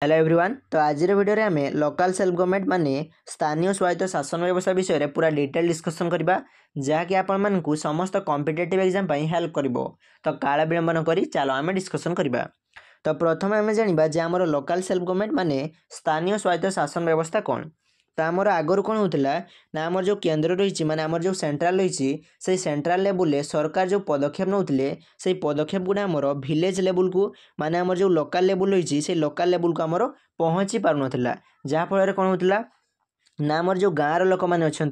Hello everyone. तो आज video रे आमे लोकल सेल्फ गवर्नमेंट माने स्थानीय स्वायत्त शासन व्यवस्था विषय रे पूरा डिटेल डिस्कशन करबा जहाँकि आपण मानकु समस्त कॉम्पिटिटिव एग्जाम पई हेल्प करिवो। तो काला विलंब न करी चलो आमे डिस्कशन करबा। तो प्रथम आमे जानिबा जे हमर लोकल सेल्फ गवर्नमेंट माने स्थानीय स्वायत्त शासन व्यवस्था कोन। तो आमर आगुरी कौन होता ना आमर जो केन्द्र रही माने आमर जो सेंट्रल रही से सेंट्रल लेवल ले सरकार जो पदक्षेप नौते से पदक्षेप गुड़ा आमर विलेज लेवल को माने आमर जो लोकल लेवल रही से लोकल लेवल को आमर पहुँची पार नाला जहाँफल कौन होता ना आमर जो गाँव लोक मैंने अच्छा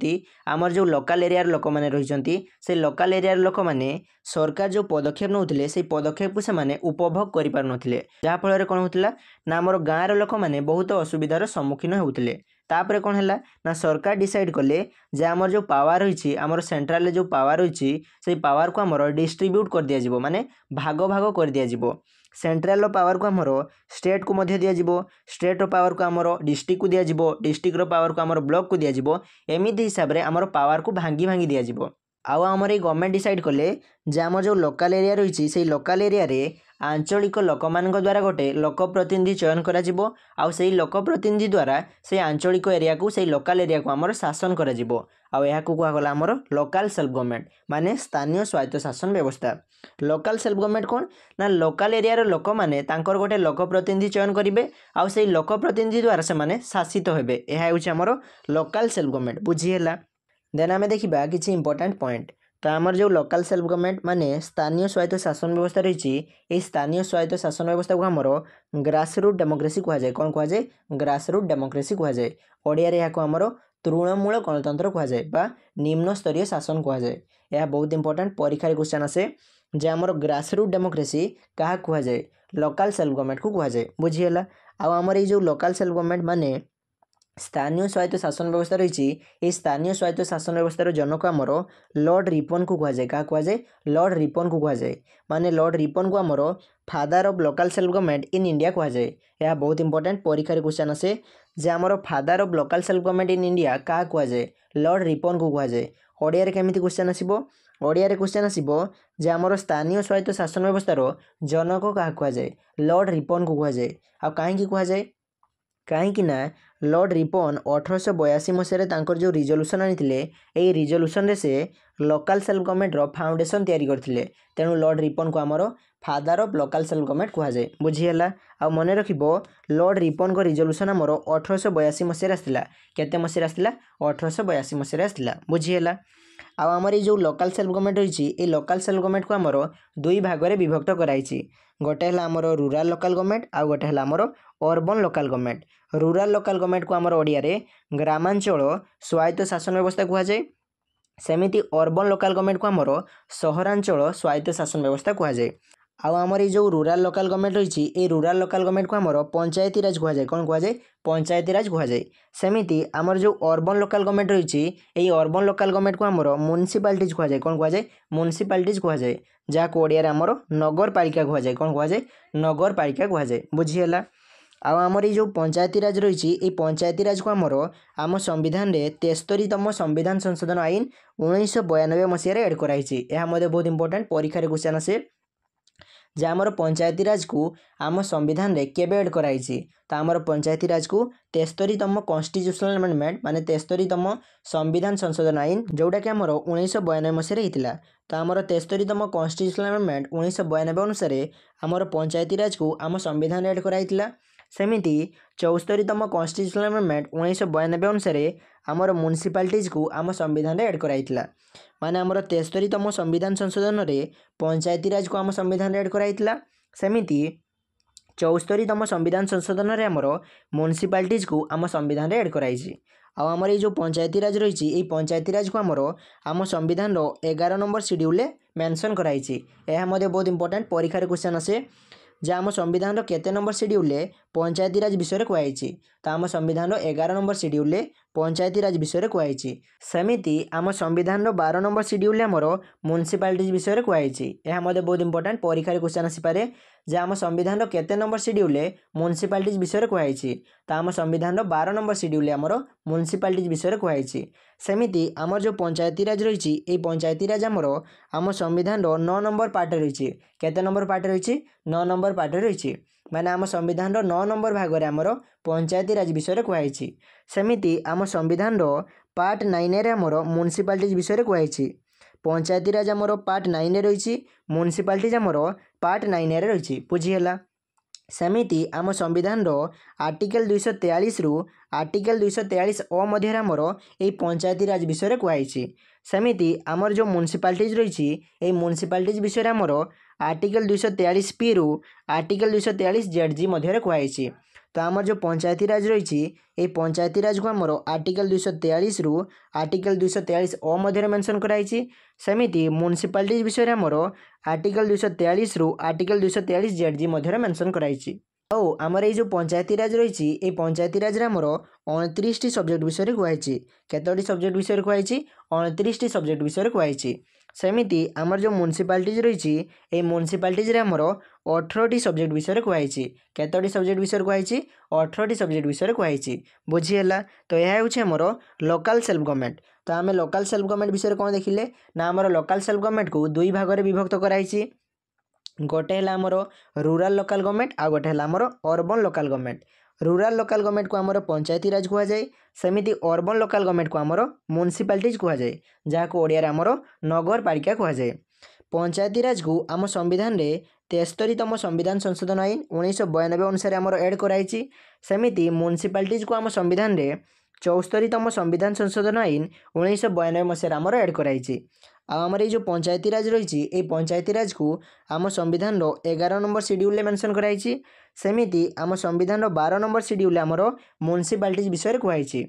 आमर जो लोकल एरिया लोक मैंने रही से लोकल एरिया लोक मैंने सरकार जो पदक्षेप नौते से पदक्षेप को से उपभोग कर पार नथिले जहाँफल कौन होता ना आमर गाँव लोक मैंने बहुत असुविधार सम्मुखीन होते। तापर कौन है ना सरकार डिसाइड कले जे आमर जो पावर रही आमर सेंट्रल जो पावर रही से पावर को आमर डिस्ट्रीब्यूट कर दिया माने भाग भाग कर दिया। सेंट्रल पावर को आमर स्टेट को मध्य दिया स्टेट पावर को आमर डिस्ट्रिक्ट को दिया डिस्ट्रिक्ट पावर को आमर ब्लॉक को दिया एमती हिसाब से आमर पावर को भांगी भांगी दिया। आउ आमर ये गवर्नमेंट डिसाइड कले जे आमर जो लोकल एरिया रही से लोकल एरिया रे आंचलिक लोक मान द्वारा गोटे लोक प्रतिनिधि चयन करा जिवो आउ से लोक प्रतिनिधि द्वारा से आंचलिक एरिया को से लोकल एरिया को आमर शासन करा जिवो आउ यहा को कहला आमर लोकल सेल्फ गवर्नमेंट माने स्थानीय स्वायत्त शासन व्यवस्था। लोकल सेल्फ गवर्नमेंट कौन ना लोकल एरिया रो लोक माने तांकर गोटे लोक प्रतिनिधि चयन करिवे आउ से लोक प्रतिनिधि द्वारा से माने शासित हेबे एहा होछि आमर लोकल सेल्फ गवर्नमेंट बुझी हैला। देन आमे देखिबा किछि इंपोर्टेंट पॉइंट। तो आमर जो लोकल सेल्फ गवर्नमेंट माने स्थानीय स्वायत्त शासन व्यवस्था रही स्थानीय स्वायत्त शासन व्यवस्था को आमर ग्रासरूट डेमोक्रेसी कह जाए। कौन कह जाए ग्रासरूट डेमोक्रेसी कह जाए। ओडिया रे याको आमर तृणमूल गणतंत्र कह जाए बा निम्न स्तरीय शासन कह जाए। यह बहुत इंपोर्टेंट परीक्षा क्वेश्चन आसे जे आमर ग्रासरूट डेमोक्रेसी क्या कह जाए लोकल सेल्फ गवर्नमेंट को कह जाए बुझीगला। आउ आमर ये जो लोकल सेल्फ गवर्नमेंट माने स्थानीय स्वायत्त शासन व्यवस्था रही स्थानीय स्वायत्त शासन व्यवस्था जनक आमर लॉर्ड रिपन को कह जाए। क्या कह जाए लॉर्ड रिपन को कह जाए माने लॉर्ड रिपन को आमर father of local self government in India कह जाए। यह बहुत इंपोर्टेंट परीक्षा क्वेश्चन आसे जे आमर father of local self government in India क्या कह जाए लॉर्ड रिपन को कह जाए। ओडिया रे केमिति क्वेश्चन आसीबो ओडिया रे क्वेश्चन आसीबो जे आमर स्थानीय स्वायत्त शासन व्यवस्थार जनक क्या कह जाए लॉर्ड रिपन को कह जाए। आ कहीं कह जाए कहीं ना लॉर्ड रिपन 1882 मसीह जो रिजोल्यूशन आनी रिजोल्यूशन से लोकल सेल्फ गवर्नमेंट फाउंडेशन तैयारी करथिले तेणु लॉर्ड रिपन को आमर father of local self government कह जाए बुझीगला। आ मन रखिबो लॉर्ड रिपन को रिजोल्यूशन आमर 1882 मसीह आसला केते मसीह आसला 1882 मसीह आसला बुझीगला। आउ आमर ये जो लोकल सेल्फ गवर्नमेंट रही लोकल सेल्फ गवर्नमेंट को आमर दुई भाग में विभक्त कराई गोटे है आमर रूराल लोकल गवर्नमेंट आउ गोटे है आमर urban local government. Rural local government को आमर ओडिया रे ग्रामांचल स्वायत्त शासन व्यवस्था कह जाए सेमिति अर्बन लोकल गवर्नमेंट को आमर सहरांचल स्वायत्त शासन व्यवस्था कह जाए। आउ आमर ये जो रूराल लोकल गवर्नमेंट रही रूराल लोकल गवर्नमेंट को आमर पंचायती राज कह जाए। कौन कह जाए पंचायती राज कह जाए। सेमिति आमर जो अर्बन लोकल गवर्नमेंट रही अर्बन लोकल गवर्नमेंट को आमर म्युनिसिपालिटीज कह जाए। कौन कह जाए म्युनिसिपालिटीज कह जाए जहाँ को ओडिया रे आमर नगर पालिका कह जाए। कौन कह जाए नगर पालिका कह जाए बुझीगला। आउ आमर ये जो पंचायती राज रही पंचायती राज को आमर आम संविधान रे 73तम संविधान संशोधन आईन 1992 मसीह एड कराई। यह बहुत इंपोर्टेंट परीक्षा क्वेश्चन आसे जे आमर पंचायती राज को आम संविधान रे केबे एड कराई। तो आमर पंचायती राज को 73तम कॉन्स्टिट्यूशनल अमेंडमेंट माने 73तम संविधान संशोधन आईन जोटा कि आमर 1992 मसीह होता। तो आमर 73तम कॉन्स्टिट्यूशनल अमेंडमेंट 1992 अनुसार आमर पंचायती राज को आम संविधान एड कराई। सेमिति 74तम कॉन्स्टिट्यूशनल अमेंडमेंट 1992 अनुसार आमर म्युनिसिपालिटीज को आम संविधान एड कराई माने आमर 73तम संविधान संशोधन रे पंचायती राज को आम संविधान एड कराई सेमिति 74तम संविधान संशोधन रे आमर म्युनिसिपालिटीज को आम संविधान एड कराई। आउ आमर ये जो पंचायती राज रही पंचायती राज को आम संविधान 11 नंबर शेड्यूल मेंशन कराई। यह बहुत इंपोर्टेंट परीक्षा क्वेश्चन आसे जे आम संविधान केते नंबर शेड्यूल पंचायती राज विषय कहुई। तो आम संविधान 11 नंबर शेड्यूल पंचायती राज विषय कहुई। सेमिति आम संविधान 12 नंबर शेड्यूल आमर म्युनिसिपालिटीज विषय कहुई। यह बहुत इंपोर्टेंट परीक्षा क्वेश्चन आसीपे जे आम संविधान केते नंबर शेड्यूल म्युनिसिपालिटीज विषय कहुई। तो आम संविधान 12 नंबर शेड्यूल आमर म्युनिसिपालिटीज विषय कहुई। सेमिति आमर जो पंचायती राज रही पंचायती राज आमर आम संविधान 9 नंबर पार्ट रही केते नंबर पार्ट रही 9 नंबर पार्ट रही माने आम संविधान 9 नंबर भाग में आमर पंचायती राज विषय कहुई। सेमिति आम संविधान पार्ट 9 रे आमर म्युनिसिपालिटीज विषय कहुई। पंचायती राज आमर पार्ट 9 रही, म्युनिसिपालिटीज आमर पार्ट 9 रे रही। बुझीगला। सेमिति आम संविधान आर्टिकल 243 रु आर्टिकल 243 अ मध्य आमर ये पंचायती राज विषय कहुई। सेमिति आमर जो म्युनिसिपालिटीज रही ये म्युनिसिपालिटीज विषय आमर आर्टिकल 243 पी रु आर्टिकल 243 जेड मध्य कहुई। तो आमर जो पंचायती राज रही ये पंचायती राज को आमर आर्टिकल 243 रु आर्टिकल 243 अ मध्य मेंशन कराई। सेमिति म्युनिसिपालिटीज विषय आमर आर्टिकल 243 रु आर्टिकल 243 जेड मध्य मेंशन कराई। ଆଉ ଆମର ଏଇ ଯେଉଁ ପଞ୍ଚାୟती ରାଜ ରହିଛି ଏଇ ପଞ୍ଚାୟती ରାଜରେ ଆମର 29ଟି ସବଜେକ୍ଟ ବିଷୟରେ କୁହାଯାଇଛି। କେତୋଟି ସବଜେକ୍ଟ ବିଷୟରେ କୁହାଯାଇଛି? 29ଟି ସବଜେକ୍ଟ ବିଷୟରେ କୁହାଯାଇଛି। ସେମିତି ଆମର ଯେଉଁ ମ୍ୟୁନିସିପାଲିଟିଜ୍ ରହିଛି ଏଇ ମ୍ୟୁନିସିପାଲିଟିଜ୍ରେ ଆମର 18ଟି ସବଜେକ୍ଟ ବିଷୟରେ କୁହାଯାଇଛି। କେତୋଟି ସବଜେକ୍ଟ ବିଷୟରେ କୁହାଯାଇଛି? 18ଟି ସବଜେକ୍ଟ ବିଷୟରେ କୁହାଯାଇଛି। ବୁଝିହେଲା? ତ ଏହା ହେଉଛି ଆମର ଲୋକାଲ ସେଲ୍ଫ ଗଭର୍ଣ୍ଣମେଣ୍ଟ। ତ ଆମେ ଲୋକାଲ ସେଲ୍ଫ ଗଭର୍ଣ୍ଣମେଣ୍ଟ ବିଷୟରେ କ'ଣ ଦେଖିଲେ ନା ଆମର ଲୋକାଲ ସେଲ୍ଫ ଗଭର୍ଣ୍ଣମେଣ୍ଟକୁ ଦୁଇ ଭାଗରେ ବିଭକ୍ତ କରାଯାଇଛି। गोटे है आमर रूराल लोकल गवर्नमेंट आ गोटे है आमर urban local government. Rural local government को आमर पंचायती राज कहुए। सेमिति अर्बन लोकल गवर्नमेंट को आमर म्युनिसिपालिटीज कहुए, जहाँ को ओडिया आमर नगर पालिका कहुए। पंचायती राज को आम संविधान रे 73तम संविधान संशोधन आईन 1992 अनुसार आमर एड कराई। सेमिति म्युनिसिपालिटीज को आम संविधान रे 74तम संविधान संशोधन आईन 1992 मसीह आमर एड कराई। आमर ये जो पंचायती राज रही ये पंचायती राज को आम संविधान 11 नंबर शेड्यूल मेंशन कराई। सेमिति आम संविधान 12 नंबर शेड्यूल आमर म्युनिसिपालिटीज विषय कहुई।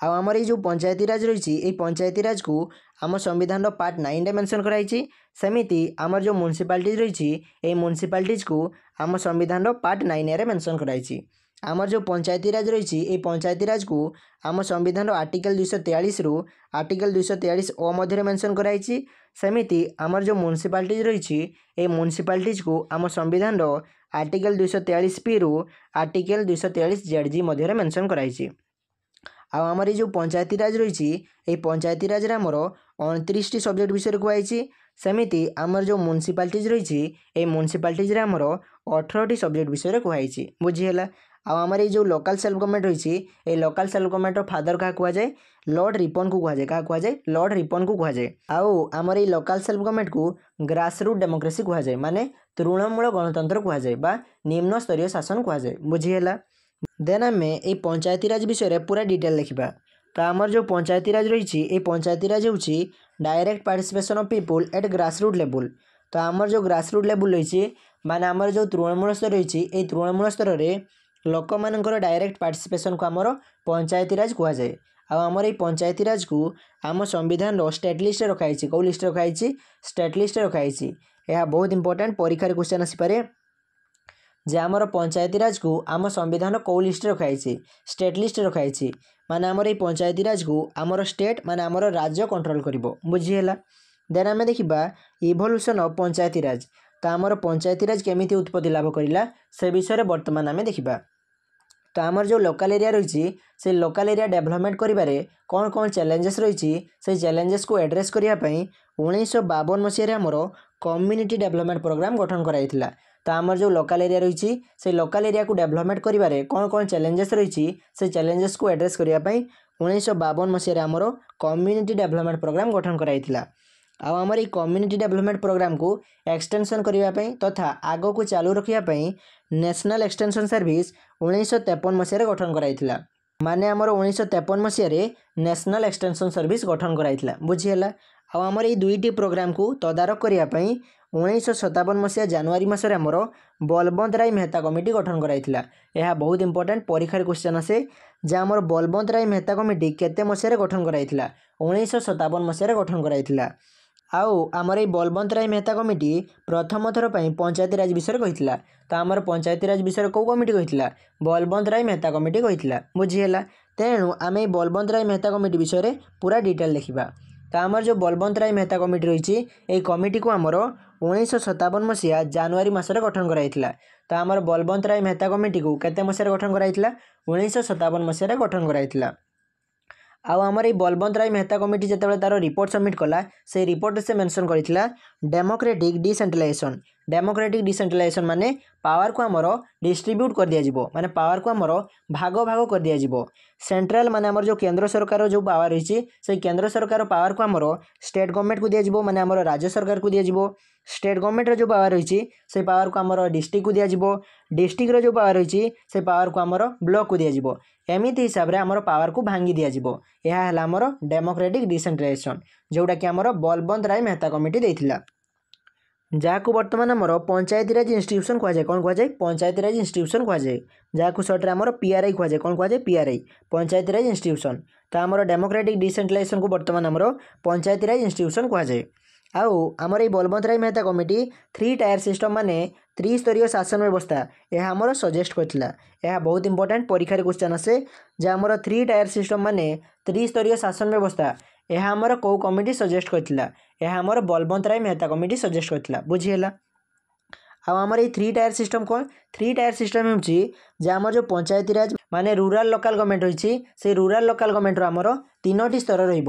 आमर ये जो पंचायती राज रही ये पंचायती राज को आम संविधान पार्ट 9 मेंशन कराई। सेमिति आमर जो म्युनिसिपालिटीज रही ये म्युनिसिपालिटीज को आम संविधान पार्ट 9 मेंशन कराई। आमर जो पंचायती राज रही ये पंचायती राज को आम संविधान आर्टिकल 243 रु आर्टिकल 243 अ मध्य मेंशन कराई। सेमिति आमर जो म्युनिसिपालिटीज रही ये म्युनिसिपालिटीज को आम संविधान आर्टिकल 243 पी रु आर्टिकल 243 जेड मध्य मेंशन कराई। आमर ये जो पंचायती राज रही ये पंचायती राज आमर 29टी सब्जेक्ट विषय कहुई। सेमिति आमर जो म्युनिसिपालिटीज रही ये म्युनिसिपालिटीज आमर 18टी सब्जेक्ट विषय कहुई। बुझीगला? आमर ये जो लोकल सेल्फ गवर्नमेंट रही ये लोकल सेल्फ गवर्नमेंट फादर क्या कहुए? लॉर्ड रिपन को कहुए। क्या कहुए? लॉर्ड रिपन को कहुए। आमर ये लोकल सेल्फ गवर्नमेंट को ग्रासरूट डेमोक्रेसी कहुए, माने तृणमूल गणतंत्र कहुए बा निम्न स्तरीय शासन कहुए। बुझीगला? देन आम ये पंचायती राज विषय पूरा डिटेल देखा। तो आमर जो पंचायती राज रही ये पंचायती राज हूँ direct participation of people at grassroot level. तो आमर जो ग्रासरूट लेवल रही माने आमर जो तृणमूल स्तर रही ये तृणमूल स्तर में लोक मानकर डायरेक्ट पार्टिसिपेशन को आमर पंचायती राज कहुए। आमर ये पंचायती राज को आम संविधान स्टेट लिस्ट रखाई। कौ लिस्ट रखाई? स्टेट लिस्ट रखाई। यह बहुत इंपोर्टेंट परीक्षा क्वेश्चन आसीपे जे आमर पंचायती राज को आम संविधान कौ लिस्ट रखाई? स्टेट लिस्ट रखाई। माने आमर ये पंचायती राज को आमर स्टेट माने आमर राज्य कंट्रोल करिवो। बुझीगला? देन आम देखा इवोल्यूशन ऑफ पंचायती राज। तो आमर पंचायती राज केमिति उत्पत्ति लाभ करिला से विषय बर्तमान आम देखा। तो आमर जो लोकल एरिया रही से लोकल एरिया डेवलपमेंट करिबारे कौन कौन चैलेंजेस रही से चैलेंजेस को एड्रेस करने 1952 मसीह आमर कम्युनिटी डेवलपमेंट प्रोग्राम गठन कराइथिला। तो आमर जो लोकल एरिया रही से लोकल एरिया को डेवलपमेंट करिबारे कौन कौन चैलेंजेस रही से चैलेंजेस को एड्रेस करने 1952 मसीह आमर कम्युनिटी डेवलपमेंट प्रोग्राम गठन कराइथिला। आमर ये कम्युनिटी डेवलपमेंट प्रोग्राम को एक्सटेंशन करने तथा आग को चालू रखापी नेशनल एक्सटेंशन सर्विस 1953 मसीह गठन कराइथिला। माने आमर 1953 मसीह नेशनल एक्सटेंशन सर्विस गठन कराइथिला। बुझीगला? आमर ये दुईटी प्रोग्राम को तदारख करने 1957 मसीहा जनवरी मसरे आमर बलवंत राय मेहता कमिटी गठन कराइथिला। यह बहुत इंपोर्टेंट परीक्षा क्वेश्चन आसे जे आमर बलवंत राय मेहता कमिटी केते मसीह गठन कराइथिला? 1957 मसीह गठन कराइथिला। आमर ये बलवंत राय मेहता कमिटी प्रथम थर पर पंचायती राज विषय कही। तो आमर पंचायती राज विषय कौ कमिटी कही? बलवंत राय मेहता कमिटी कही। बुझीगला? तेणु आम ये बलवंत राय मेहता कमिटी विषय पूरा डिटेल देखा। तो आमर जो बलवंत राय मेहता कमिटी रही ये कमिटी को आमर 1957 मसीहा जनवरी मसरे गठन कराइथिला। तो आमर बलवंत राय मेहता कमिटी को केते मसीह गठन कराइथिला? 1957 मसीह गठन कराइथिला। आमर ये बलवंत राय मेहता कमिटी जिते तार रिपोर्ट सबमिट कला से रिपोर्ट से मेंशन करथिला डेमोक्रेटिक डिसेंट्रलाइजेशन। डेमोक्रेटिक डिसेंट्रलाइजेशन माने पावर को आमर डिस्ट्रीब्यूट कर दिया जिवो, माने पावर को आमर भाग भाग कर दिया जिवो। सेंट्रल माने आमर जो केंद्र सरकार जो पावर रही से केंद्र सरकार पावर को आमर स्टेट गवर्नमेंट को दिया जिवो, माने आमर राज्य सरकार को दिया जिवो। स्टेट गवर्नमेंट जो पावर रही से पावर को आमर डिस्ट्रिक्ट को दिया जिवो। डिस्ट्रिक्ट जो पावर रही से पावर को आमर ब्लॉक को दिया जिवो। एमिति हिसाब रे आमर पावर को भांगी दिया जिवो। यह हला आमर डेमोक्रेटिक डिसेंट्रलाइजेशन, जोटा कि आमर बलवंत राय मेहता कमिटी देइथिला। जहाँ बर्तमान आमर पंचायती राज इंस्टीट्यूशन कहुए, कौन कहुए पंचायती राज इंस्टीट्यूशन कहुए, जहाँ सर्ट्रे आमर पीआरआई कहुए, कौन कहुए पीआरआई पंचायती राज इंस्टीट्यूशन। तो आमर डेमोक्रेटिक डिसेंट्रलाइजेशन को बर्तमान आमर पंचायती राज इंस्टीट्यूशन कहुए। आउ आमर ये बलवंत राय मेहता कमिटी 3 टायर सिस्टम माने त्रिस्तरीय शासन व्यवस्था यह आमर सजेस्ट करथिला। यह बहुत इंपोर्टेंट परीक्षा क्वेश्चन आसे जे आमर 3 टायर सिस्टम माने त्रिस्तरीय शासन व्यवस्था यह आमर को कमिटी सजेस्ट करथिला। यह आमर बलवंत राय मेहता कमिटी सजेस्ट करथिला। बुझिहेला। आमर ये 3 टायर सिस्टम कौन 3 टायर सिस्टम हो आमर जो पंचायती राज माने रूराल लोकल गवर्नमेंट रही से रूराल लोकल गवर्नमेंट आमर 3टी स्तर रही।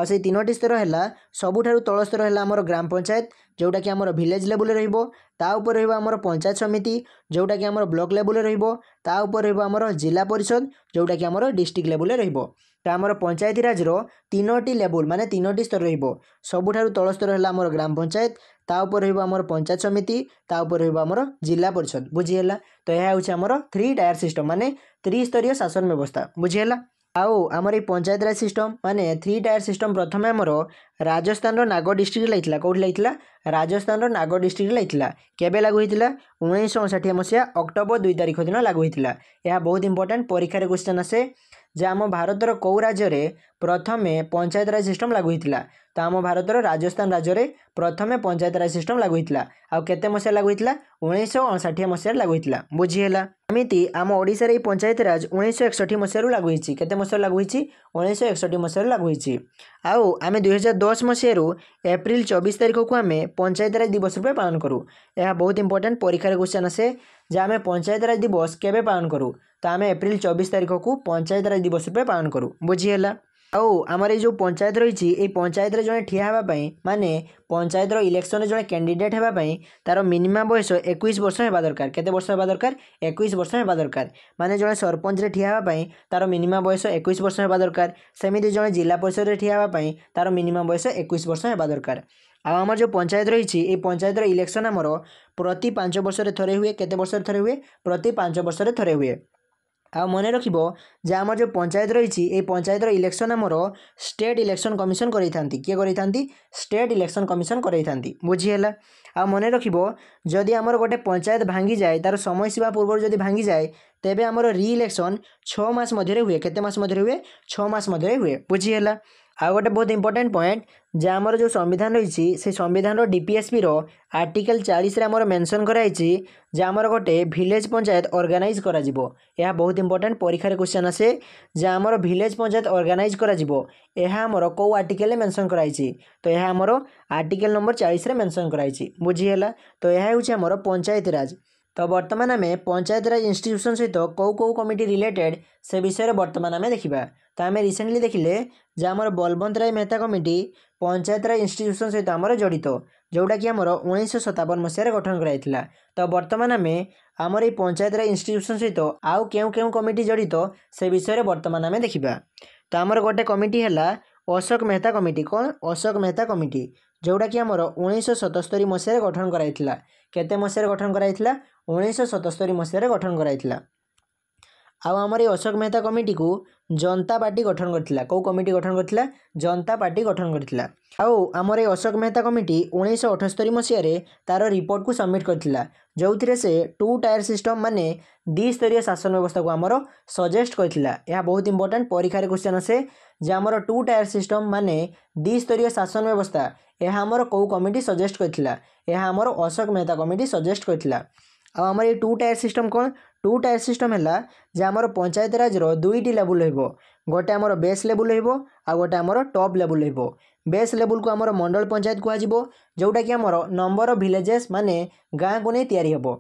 से 3टी स्तर है सबुठारु तल स्तर है आमर ग्राम पंचायत जोटा कि आमर विलेज लेवल रहिबो। ता ऊपर रहिबो आमर पंचायत समिति जोटा कि आमर ब्लॉक लेवल रहिबो। ता ऊपर रहिबो आमर जिला परिषद जोटा कि आमर डिस्ट्रिक्ट लेवल रहिबो। तो आमर पंचायती राज 3टी लेवल माने 3टी स्तर रहिबो। सबुठारु तल स्तर है आमर ग्राम पंचायत, ता ऊपर रहिबो आमर पंचायत समिति, ता ऊपर रहिबो आमर जिला परिषद। बुझिहेला। तो यह होछि आमर 3 टायर सिस्टम माने त्रिस्तरीय शासन व्यवस्था। बुझिहेला। आउ आमर ये पंचायत राज सिस्टम माने 3 टायर सिस्टम प्रथम आमर राजस्थान नागौर डिस्ट्रिक्ट लाइथिला। कौट लाइथिला राजस्थान नागौर डिस्ट्रिक्ट लाइथिला। केबे लागू होइतिला 1959 मसीहा अक्टोबर 2 तारिख दिन लागू होइतिला। यह बहुत इंपोर्टेंट परीक्षा क्वेश्चन आसे जे आम भारतर कौ राज्य रे प्रथमे पंचायत राज सिस्टम लागू होइतिला। तो आम भारतर राजस्थान राज्य रे प्रथमे पंचायत राज सिस्टम लागू होइतिला। आउ केते मसीहा लागू होइतिला 1959 मसीहा लागू होइतिला। बुझिहेला। एमिति आम ओडिसा रे पंचायत राज 1961 मसीहा लागू होइछि। केते मसीहा लागू होइछि 1961 मसीहा लागू होइछि। आउ आमे 2010 मसीहा एप्रिल 24 तारिख को आमे पंचायत राज दिवस रूपे पालन करूँ। यह बहुत इंपोर्टेंट परीक्षा क्वेश्चन आसे जे आमे पंचायत राज दिवस केबे पालन करूँ। तो आमे एप्रिल 24 तारिख को पंचायत राज दिवस रूपे पालन करूँ। बुझिहेला। आउ आमर ये जो पंचायत रही ये पंचायत रे जड़े ठिया होगापाई माने पंचायत इलेक्शन जड़े कैंडिडेट होगापाई तार मिनिमम बयस 21 वर्ष होगा दरकार। केते वर्ष होगा दरकार 21 वर्ष होगा दरकार। माने जड़े सरपंच रे ठिया होगापाई तार मिनिमम बयस 21 वर्ष होगा दरकार। सेमिति जड़े जिला परिषद रे ठिया होगापाई तार मिनिमम बयस 21 वर्ष होगा दरकार। आमर जो पंचायत रही ये पंचायत इलेक्शन आमर प्रति 5 वर्ष थरे हुए। केते वर्ष थरे हुए प्रति 5 वर्ष थरे हुए। आ मन रखिबो जे आमर जो पंचायत रही ये पंचायत इलेक्शन आमर स्टेट इलेक्शन कमिशन करैथांती। किए करैथांती स्टेट इलेक्शन कमिशन करैथांती। बुझिहेला। आ मन रखिबो जदि आमर गोटे पंचायत भांगी जाए तार समय सीमा पूर्व जदि भांगी जाए तेबे आमर री इलेक्शन 6 मास मध्य हुए। केते मास मध्य हुए 6 मास मध्य हुए। बुझिहेला। आ गोटे बहुत इंपोर्टेंट पॉइंट जे आमर जो संविधान रही से संविधान डीपीएसपी रो आर्टिकल 40 रे आमर मेंशन कराई जे आमर गोटे विलेज पंचायत ऑर्गेनाइज करा जिवो। यह बहुत इंपोर्टेंट परीक्षा क्वेश्चन आसे जे आमर विलेज पंचायत ऑर्गेनाइज करा जिवो। यह आमर को आर्टिकल मेंशन कराई तो यह आमर आर्टिकल नंबर 40 रे मेंशन कराई। बुझिहेला। तो यह होछि आमर पंचायत राज। तो बर्तमान आम पंचायत राज इंस्टीट्यूशन सहित कौ कमिटी रिलेटेड से विषय बर्तमान आम देखा। तो आम रिसेंटली देखिले जे आमर बलवंत राय मेहता कमिटी पंचायत राज इंस्टीट्यूशन सहित आमर जड़ित जोटा कि आमर 1957 मसीह गठन कराइथिला। तो बर्तमान आमर ये पंचायत राज इंस्टीट्यूशन सहित आउ केउ कमिटी जड़ित से विषय बर्तमान आम देखा। तो आमर गोटे कमिटी है अशोक मेहता कमिटी। कौन अशोक मेहता कमिटी जोटा कि आमर 1977 मसीह गठन कराइथिला। केते मसीह गठन कराइथिला 1977 मसीह गठन कराइथिला। आउ आमर ये अशोक मेहता कमिटी को जनता पार्टी गठन करथिला। कौ कमिटी गठन करथिला जनता पार्टी गठन करथिला। आउ आमर ये अशोक मेहता कमिटी 1978 मसीह तार रिपोर्ट को सबमिट करथिला जो से 2 टायर सिस्टम माने द्विस्तरीय शासन व्यवस्था को आमर सजेस्ट करथिला। यह बहुत इंपोर्टेंट परीक्षा क्वेश्चन आसे जे आमर 2 टायर सिस्टम माने द्विस्तरीय शासन व्यवस्था यह आमर कौ कमिटी सजेस्ट करथिला। यह आमर अशोक मेहता कमिटी सजेस्ट करथिला। आमर ये 2 टायर सिस्टम कौन 2 टायर सिस्टम है जे आमर पंचायत राज 2टी लेवल रहिबो। गोटे आमर बेस लेवल रहिबो आ गोटे आमर टॉप लेवल रहिबो। बेस लेवल को आमर मंडल पंचायत कहजिबो जोटा कि आमर नंबर ऑफ विलेजेस माने गाँ को नहीं तैयारी हेबो।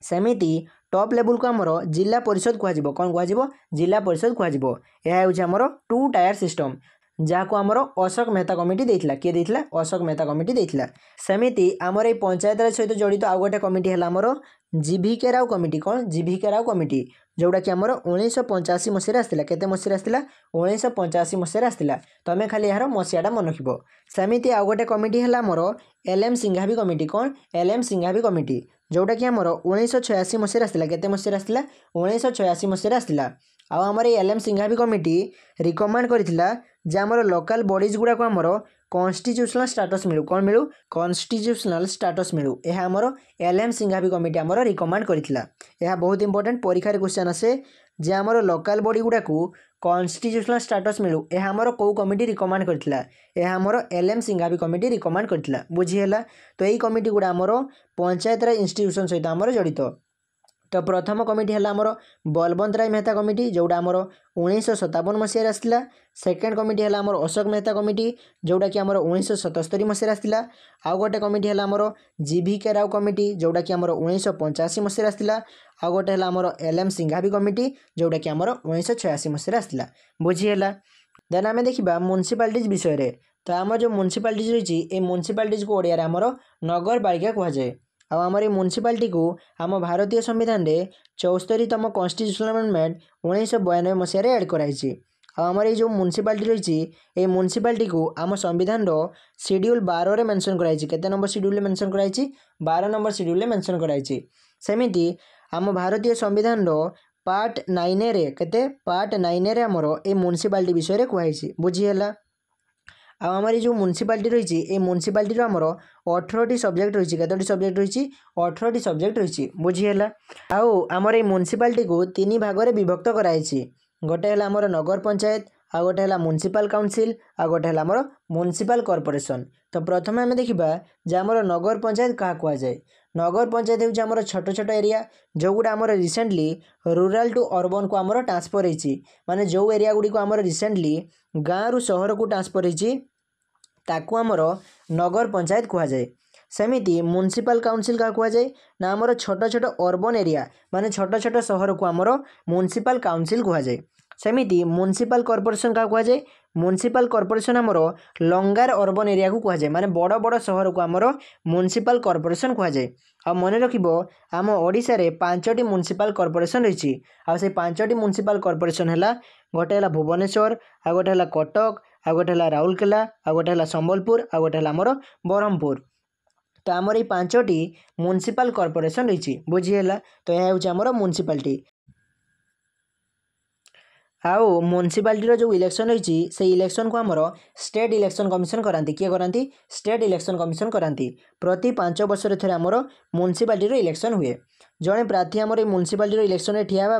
सेमिति टॉप लेवल को आमर जिला परिषद कहजिबो। कौन कहजिबो जिला परिषद कहजिबो। यह होछि आमर 2 टायर सिस्टम जहाँ को आमर अशोक मेहता कमिटी देइथिला किए देइथिला अशोक मेहता कमिटी देइथिला। सेमिति आमर ए पंचायत राज सहित जड़ित आउ गोटे कमिटी है आमर जीवीके राव कमिटी। कौन जीवीके राव कमिटी जोटा कि आमर 1985 मसीह आसला केते मसीह आसला 1985 मसीह आसला। तुम खाली यार मसीहाटा मन रखिब। सेमिति आउ गोटे कमिटी है आमर एलएम सिंघावी कमिटी। कौन एलएम सिंघावी कमिटी जोटा कि आमर 1986 मसीह आसला केते मसीह आसला 1986 मसीह आसला। आउ आमर एलएम सिंघावी कमिटी रिकमेंड करथिला जे आमर लोकल बॉडीज गुड़ा को आमर कॉन्स्टिट्यूशनल स्टेटस मिलू। कौन मिलू कॉन्स्टिट्यूशनल स्टेटस मिलू। यह आमर एलएम सिंघावी कमिटी आमर रिकमेंड करथिला। यह बहुत इंपोर्टेंट परीक्षा रे क्वेश्चन आसे जे आमर लोकल बॉडी गुड़ा को कॉन्स्टिट्यूशनल स्टेटस मिलू। यह आमर को कमिटी रिकमेंड करथिला। यह आमर एलएम सिंघावी कमिटी रिकमेंड करथिला। बुझीला। तो यही कमिटी गुड़ा आमर पंचायत राज इंस्टीट्यूशन सहित आमर जड़ित। तो प्रथम कमिटी है आमर बलवंत राय मेहता कमिटी जोड़ा आमर 1957 मसीह आसला। सेकेंड कमिटी है आमर अशोक मेहता कमिटी जोड़ा कि आमर 1977 मसीह आसला। आउ गोटे कमिटी है आमर जीवीके राव कमिटी जोड़ा कि आमर 1985 मसीह आसला। आउ गोटे है आमर एलएम सिंघावी कमिटी जोड़ा कि आमर 1986 मसीह आसला। बुझीला। देन आम देखा म्युनिसिपालिटीज विषय रे। तो आम जो म्युनिसिपालिटीज रही ये म्युनिसिपालिटीज को ओडिया आमर नगर पालिका कहुए। आमर ये म्युनिसिपालिटी को आम भारतीय संविधान में 74तम कन्स्टिट्यूशनल अमेंडमेंट 1992 मसीह एड कराई। आमर ये म्युनिसिपालिटी रही ये म्युनिसिपालिटी को आम संविधान शेड्यूल 12 मेंशन कराई। केते नंबर शेड्यूल मेंशन कराई 12 नंबर शेड्यूल मेंशन कराई। सेमिति आम भारतीय संविधान पार्ट 9 रे केते पार्ट 9 रे आमर ये म्युनिसिपालिटी विषय रे कहई। बुझीला। आमर ये म्युनिसिपालिटी रही ये म्युनिसिपालिटी आमर 18टी सब्जेक्ट रही। कतोटी सब्जेक्ट रही 18टी सब्जेक्ट रही। बुझीला। आमर ये म्युनिसिपालिटी को 3 भाग में विभक्त कराई। गोटे है आमर नगर पंचायत आ गोटे है म्युनिसिपल काउंसिल आ गोटे है आमर म्युनिसिपल कॉर्पोरेशन। तो प्रथम आम देखा जे आमर नगर पंचायत क्या कहुए। नगर पंचायत हूँ आमर छोट छोट एरिया जो गुड़ा आमर रिसेंटली रूराल टू अर्बन को आमर ट्रांसफर होती माने जो एरिया गुड़ी को आमर रिसेंटली गाँव रु सहर को ट्रांसफर होती ताकू आमर नगर पंचायत कहुए। सेमिति म्युनिसिपल काउंसिल क्या कहुए ना आमर छोट छोट अर्बन एरिया माने छोट छोट सहर को आमर म्युनिसिपल काउंसिल कहुए। सेमिति म्युनिसिपल कॉर्पोरेशन क्या कहुए म्युनिसिपल कॉर्पोरेशन आमर लंगार अर्बन एरिया को कहुए माने बड़ बड़ सहर को आमर म्युनिसिपल कॉर्पोरेशन कहुए। आ मन रखिबो आम ओडिशा रे 5टी म्युनिसिपल कॉर्पोरेशन रही। आ से 5टी म्युनिसिपल कॉर्पोरेशन है गोटे है भुवनेश्वर आ गोटे है कटक आ गोटे है राउरकेला आ गोटे है संबलपुर आ गोटे है आमर ब्रह्मपुर। तो आमर ये 5टी म्युनिसिपल कॉर्पोरेशन रही। बुझीला। तो यह हूँ आमर म्युनिसिपालिटी। आउ म्युनिसिपालिटी जो इलेक्शन रही से इलेक्शन को आमर स्टेट इलेक्शन कमिशन कराती। किए कराती स्टेट इलेक्शन कमिशन कराती। प्रति 5 वर्ष थे आमर म्युनिसिपालिटी इलेक्शन हुए। जड़े प्रार्थी आमर म्युनिसिपालिटी इलेक्शन में ठिया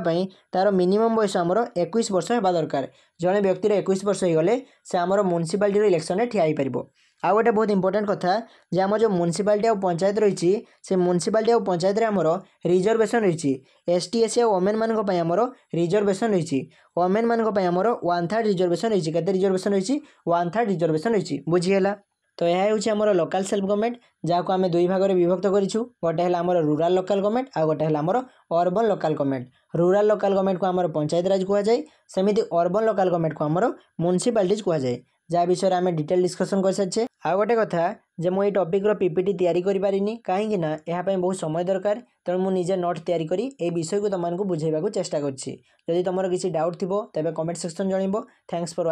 तार मिनिमम बयस आमर 21 वर्ष होगा दरकार। जड़े व्यक्तिर 21 वर्ष हो गले से आमर म्युनिसिपालिटी इलेक्शन में ठिया हो पार। आउ गोटे बहुत इंपोर्टेंट कथा जे आम जो म्युनिसिपालिटी और पंचायत रही से म्युनिसिपालिटी और पंचायत आमर रिजर्वेशन रही। एसटी एससी और वोमेन मान आमर रिजर्वेशन रही। वोमेन मान आमर 1/3 रिजर्वेशन रही। केते रिजर्वेशन रही 1/3 रिजर्वेशन रही। बुझीला। तो यह हूँ आमर लोकल सेल्फ गवर्नमेंट जहाँ को आम 2 भाग में विभक्त करूँ। गोटे है आमर रूराल लोकल गवर्नमेंट आ गोटे है आमर urban local government. Rural local government को आमर पंचायत राज कहुए। सेमिति अर्बन लोकल गवर्नमेंट को आमर म्युनिसिपालिटीज कहुए। जहाँ विषय आम डिटेल डिस्कसन कर सारी। आउ गोटे कथा जे मुझे टॉपिक पीपीटी तैयारी करि पारिनी कहीं ना यहाँ बहुत समय दरकार तेणु मुझे निजे नोट तैयारी करी ए विषय को तुमको बुझेगा चेष्टा करछि। जदि तुम किसी डाउट थी तेज कमेंट सेक्शन जनइब। Thanks for